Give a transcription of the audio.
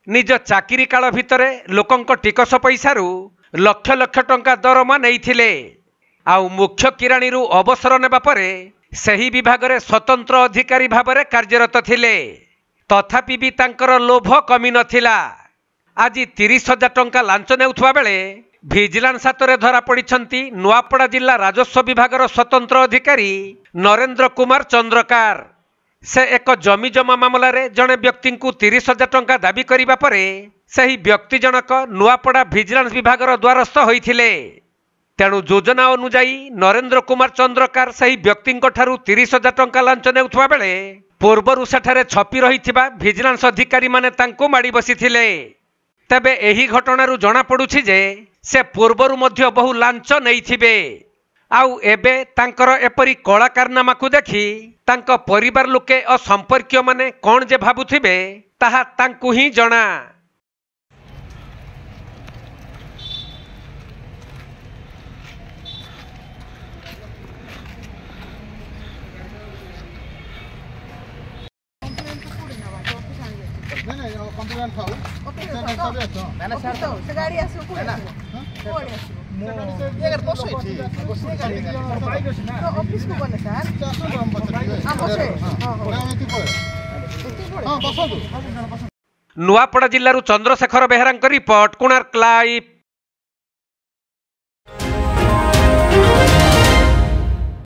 निज चाकिरी काल भितरे लोकंक टिकस पैसारू लक्ष लक्ष टंका दरमा नैथिले। आउ मुख्य किराणीरू अवसर नेबा परे सही विभाग रे स्वतंत्र अधिकारी भाबरे कार्यरत थिले। तथापि भी तांकर लोभ कमी नथिला। आज 30,000 टंका लांच नेउथुवा बेले भिजिलांस हातरे धरा पड़िछंती नुआपड़ा जिला राजस्व विभाग स्वतंत्र अधिकारी नरेंद्र कुमार चंद्रकार। से एक जमी जमा मामला रे जड़े व्यक्ति को 30,000 टंका दाबी करिबा परे सही व्यक्ति जनक नुआपड़ा भिजिलांस विभाग द्वारस्थ होइथिले। तेणु योजना अनुजाई नरेंद्र कुमार चंद्रकार सही व्यक्ति ठारू 30,000 टंका लांच नेउथुवा बेले पूर्वरु सेठारे छपी रहिथिबा भिजिलांस अधिकारी माने तांको माड़ी बसिथिले। तेबे एही घटनारू जना पड़ुछि जे से पूर्वरु मध्य बहु लांच नैथिबे। आउ एबे तांकर एपरी कला कारनामा को देखी तांको परिवार लोके और संपर्कीय माने कौन जे भाबुथिबे ताहा तांकु ही जଣା। नुआपड़ा जिल्लारू चंद्रशेखर बेहरांक रिपोर्ट, कोणार्क लाइव।